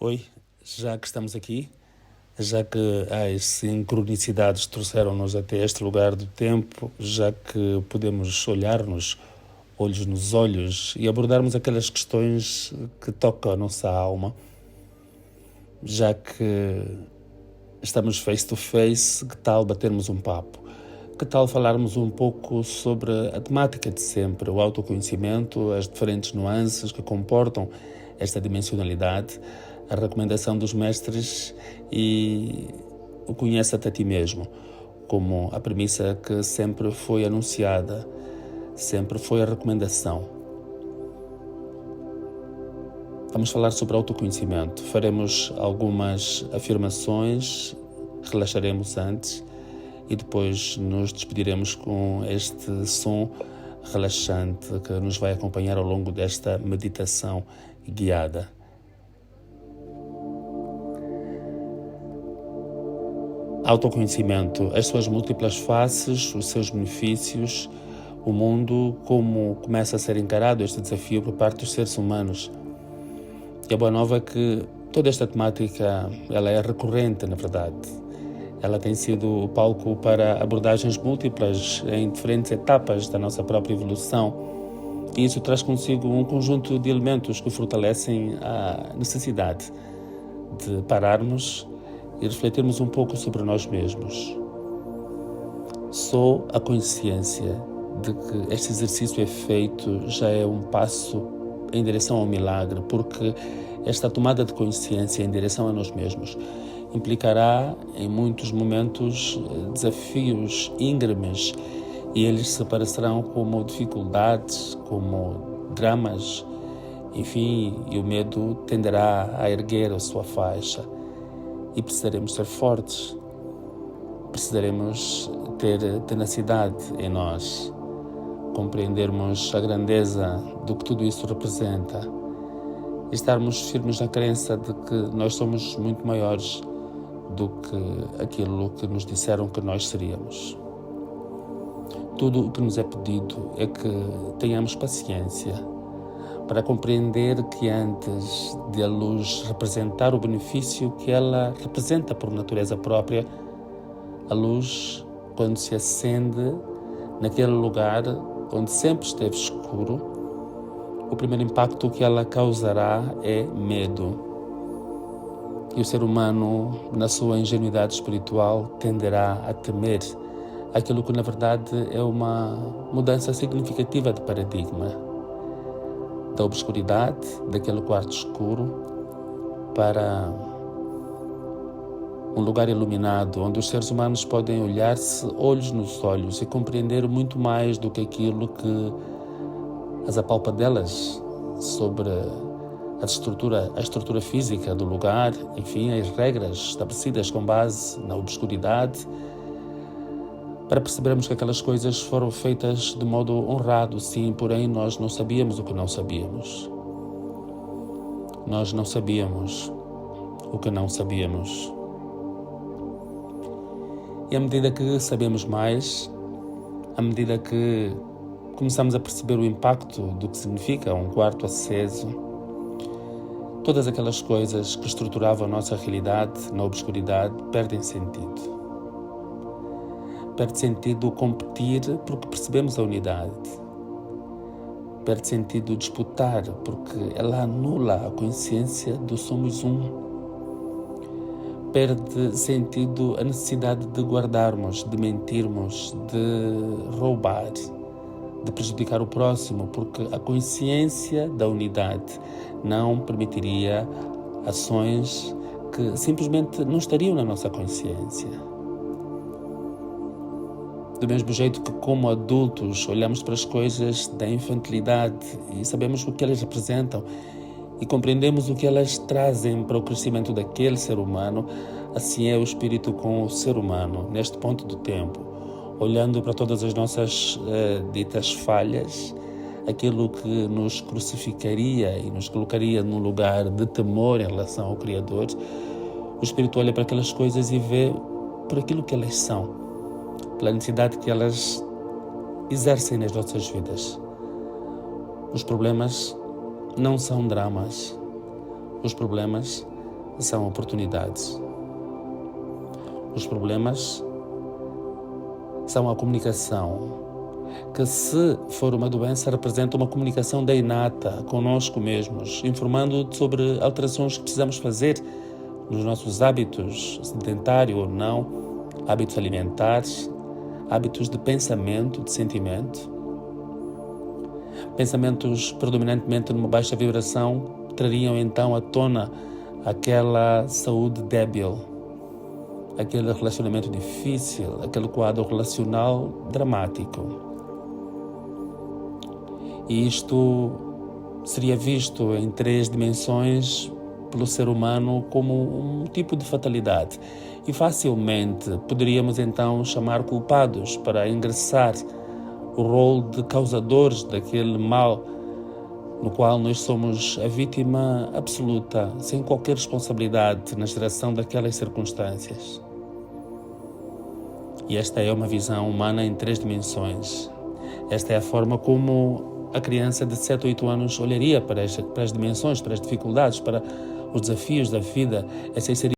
Oi, já que estamos aqui, já que as sincronicidades trouxeram-nos até este lugar do tempo, já que podemos olhar-nos olhos nos olhos e abordarmos aquelas questões que tocam a nossa alma, já que estamos face to face, que tal batermos um papo? Que tal falarmos um pouco sobre a temática de sempre, o autoconhecimento, as diferentes nuances que comportam esta dimensionalidade, a recomendação dos mestres e o conhece-te a ti mesmo, como a premissa que sempre foi anunciada, sempre foi a recomendação. Vamos falar sobre autoconhecimento, faremos algumas afirmações, relaxaremos antes e depois nos despediremos com este som relaxante que nos vai acompanhar ao longo desta meditação guiada. Autoconhecimento, as suas múltiplas faces, os seus benefícios, o mundo, como começa a ser encarado este desafio por parte dos seres humanos. E a boa nova é que toda esta temática ela é recorrente, na verdade. Ela tem sido o palco para abordagens múltiplas em diferentes etapas da nossa própria evolução. E isso traz consigo um conjunto de elementos que fortalecem a necessidade de pararmos e refletirmos um pouco sobre nós mesmos. Só a consciência de que este exercício é feito já é um passo em direção ao milagre, porque esta tomada de consciência em direção a nós mesmos implicará em muitos momentos desafios íngremes e eles se aparecerão como dificuldades, como dramas, enfim, e o medo tenderá a erguer a sua faixa e precisaremos ser fortes, precisaremos ter tenacidade em nós, compreendermos a grandeza do que tudo isso representa e estarmos firmes na crença de que nós somos muito maiores do que aquilo que nos disseram que nós seríamos. Tudo o que nos é pedido é que tenhamos paciência para compreender que antes de a luz representar o benefício que ela representa por natureza própria, a luz, quando se acende naquele lugar onde sempre esteve escuro, o primeiro impacto que ela causará é medo. E o ser humano, na sua ingenuidade espiritual, tenderá a temer aquilo que, na verdade, é uma mudança significativa de paradigma. Da obscuridade, daquele quarto escuro, para um lugar iluminado, onde os seres humanos podem olhar-se olhos nos olhos e compreender muito mais do que aquilo que as apalpadelas sobre a estrutura física do lugar, enfim, as regras estabelecidas com base na obscuridade, para percebermos que aquelas coisas foram feitas de modo honrado, sim, porém nós não sabíamos o que não sabíamos. Nós não sabíamos o que não sabíamos. E à medida que sabemos mais, à medida que começamos a perceber o impacto do que significa um quarto aceso, todas aquelas coisas que estruturavam a nossa realidade na obscuridade perdem sentido. Perde sentido competir porque percebemos a unidade. Perde sentido disputar porque ela anula a consciência do somos um. Perde sentido a necessidade de guardarmos, de mentirmos, de roubar, de prejudicar o próximo, porque a consciência da unidade não permitiria ações que simplesmente não estariam na nossa consciência. Do mesmo jeito que, como adultos, olhamos para as coisas da infantilidade e sabemos o que elas representam e compreendemos o que elas trazem para o crescimento daquele ser humano, assim é o espírito com o ser humano, neste ponto do tempo, olhando para todas as nossas ditas falhas, aquilo que nos crucificaria e nos colocaria num lugar de temor em relação ao Criador, o espírito olha para aquelas coisas e vê por aquilo que elas são, pela necessidade que elas exercem nas nossas vidas. Os problemas não são dramas. Os problemas são oportunidades. Os problemas são a comunicação, que se for uma doença representa uma comunicação da inata conosco mesmos, informando sobre alterações que precisamos fazer nos nossos hábitos, sedentário ou não, hábitos alimentares, hábitos de pensamento, de sentimento. Pensamentos predominantemente numa baixa vibração trariam então à tona aquela saúde débil, aquele relacionamento difícil, aquele quadro relacional dramático. E isto seria visto em 3 dimensões pelo ser humano como um tipo de fatalidade. E facilmente poderíamos então chamar culpados para ingressar o rol de causadores daquele mal no qual nós somos a vítima absoluta, sem qualquer responsabilidade na geração daquelas circunstâncias. E esta é uma visão humana em 3 dimensões. Esta é a forma como a criança de 7 ou 8 anos olharia para as dimensões, para as dificuldades, para os desafios da vida. Essas seriam